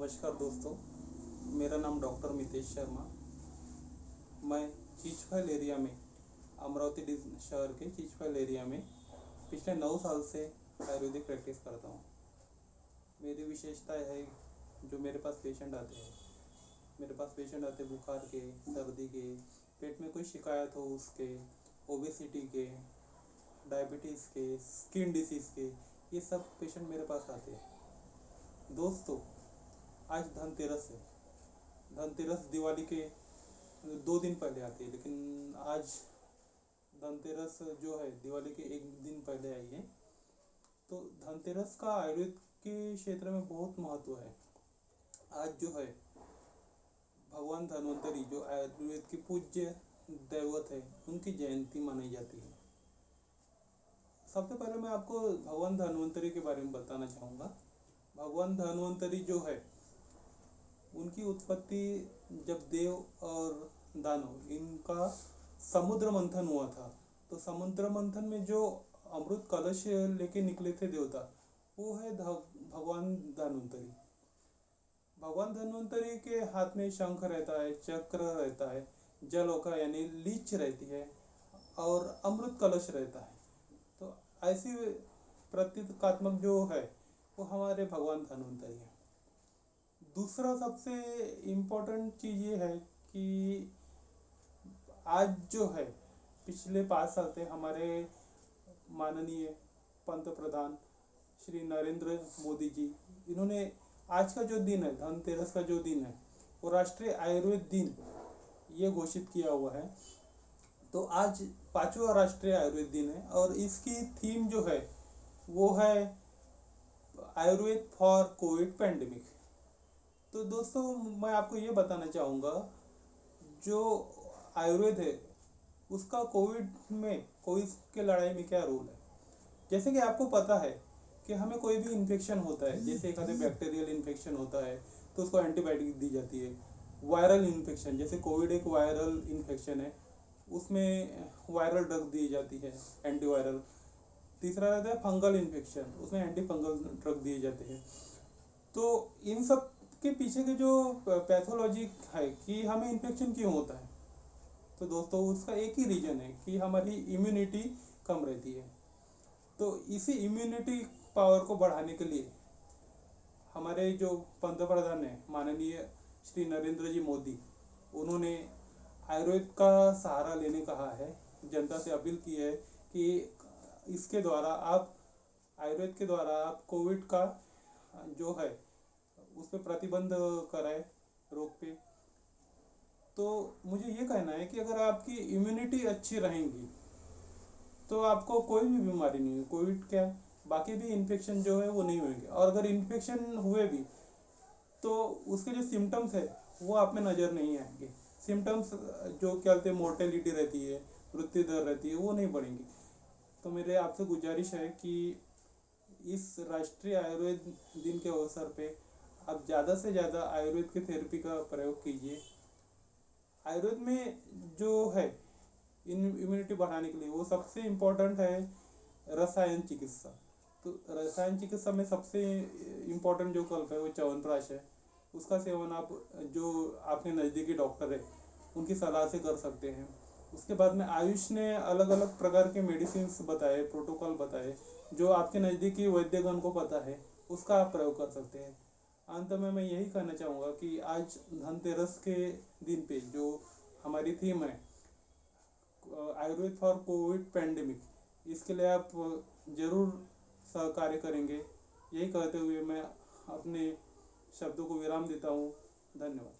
नमस्कार दोस्तों, मेरा नाम डॉक्टर मितेश शर्मा। मैं चीचफाइल एरिया में अमरावती शहर के चीचफाइल एरिया में पिछले 9 साल से आयुर्वेदिक प्रैक्टिस करता हूँ। मेरी विशेषता है जो मेरे पास पेशेंट आते हैं बुखार के, सर्दी के, पेट में कोई शिकायत हो उसके, ओबेसिटी के, डायबिटीज़ के, स्किन डिसीज़ के, ये सब पेशेंट मेरे पास आते हैं। दोस्तों, आज धनतेरस है। धनतेरस दिवाली के 2 दिन पहले आती है, लेकिन आज धनतेरस जो है दिवाली के 1 दिन पहले आई है। तो धनतेरस का आयुर्वेद के क्षेत्र में बहुत महत्व है। आज जो है भगवान धन्वंतरी जो आयुर्वेद के पूज्य दैवत है, उनकी जयंती मनाई जाती है। सबसे पहले मैं आपको भगवान धन्वंतरी के बारे में बताना चाहूँगा। भगवान धन्वंतरी जो है, उनकी उत्पत्ति जब देव और दानव इनका समुद्र मंथन हुआ था, तो समुद्र मंथन में जो अमृत कलश लेके निकले थे देवता, वो है भगवान धन्वंतरी। भगवान धन्वंतरी के हाथ में शंख रहता है, चक्र रहता है, जलौका यानी लीच रहती है और अमृत कलश रहता है। तो ऐसी प्रतीकात्मक जो है वो हमारे भगवान धन्वंतरी है। दूसरा सबसे इम्पोर्टेंट चीज़ ये है कि आज जो है पिछले 5 साल से हमारे माननीय पंत प्रधान श्री नरेंद्र मोदी जी, इन्होंने आज का जो दिन है, धनतेरस का जो दिन है, वो राष्ट्रीय आयुर्वेद दिन ये घोषित किया हुआ है। तो आज 5वां राष्ट्रीय आयुर्वेद दिन है और इसकी थीम जो है वो है आयुर्वेद फॉर कोविड पैंडेमिक। तो दोस्तों, मैं आपको ये बताना चाहूँगा, जो आयुर्वेद है उसका कोविड के लड़ाई में क्या रोल है। जैसे कि आपको पता है कि हमें कोई भी इन्फेक्शन होता है, जैसे एक आधे बैक्टीरियल इन्फेक्शन होता है तो उसको एंटीबायोटिक दी जाती है। वायरल इन्फेक्शन, जैसे कोविड एक वायरल इन्फेक्शन है, उसमें वायरल ड्रग दी जाती है, एंटीवायरल। तीसरा रहता है फंगल इन्फेक्शन, उसमें एंटी फंगल ड्रग दिए जाते हैं। तो इन सब के पीछे के जो पैथोलॉजी है कि हमें इन्फेक्शन क्यों होता है, तो दोस्तों उसका एक ही रीजन है कि हमारी इम्यूनिटी कम रहती है। तो इसी इम्यूनिटी पावर को बढ़ाने के लिए हमारे जो पंतप्रधान है माननीय श्री नरेंद्र जी मोदी, उन्होंने आयुर्वेद का सहारा लेने कहा है। जनता से अपील की है कि इसके द्वारा आयुर्वेद के द्वारा आप कोविड का जो है उस पर प्रतिबंध कराए, रोग पे। तो मुझे ये कहना है कि अगर आपकी इम्यूनिटी अच्छी रहेगी तो आपको कोई भी बीमारी नहीं है। कोविड क्या, बाकी भी इन्फेक्शन जो है वो नहीं होंगे, और अगर इन्फेक्शन हुए भी तो उसके जो सिम्टम्स है वो आप में नज़र नहीं आएंगे। सिम्टम्स जो क्या कहते हैं, मोर्टेलिटी रहती है, मृत्यु दर रहती है, वो नहीं बढ़ेंगी। तो मेरे आपसे गुजारिश है कि इस राष्ट्रीय आयुर्वेद दिन के अवसर पे आप ज़्यादा से ज़्यादा आयुर्वेद की थेरेपी का प्रयोग कीजिए। आयुर्वेद में जो है इम्यूनिटी बढ़ाने के लिए वो सबसे इम्पोर्टेंट है रसायन चिकित्सा। तो रसायन चिकित्सा में सबसे इम्पोर्टेंट जो कल्प है वो च्यवनप्राश है। उसका सेवन आप जो आपके नज़दीकी डॉक्टर है उनकी सलाह से कर सकते हैं। उसके बाद में आयुष ने अलग अलग प्रकार के मेडिसिन बताए, प्रोटोकॉल बताए, जो आपके नज़दीकी वैद्यगण को पता है उसका आप प्रयोग कर सकते हैं। अंत में मैं यही कहना चाहूँगा कि आज धनतेरस के दिन पे जो हमारी थीम है आयुर्वेद फॉर कोविड पैंडेमिक, इसके लिए आप जरूर सहकार्य करेंगे। यही कहते हुए मैं अपने शब्दों को विराम देता हूँ। धन्यवाद।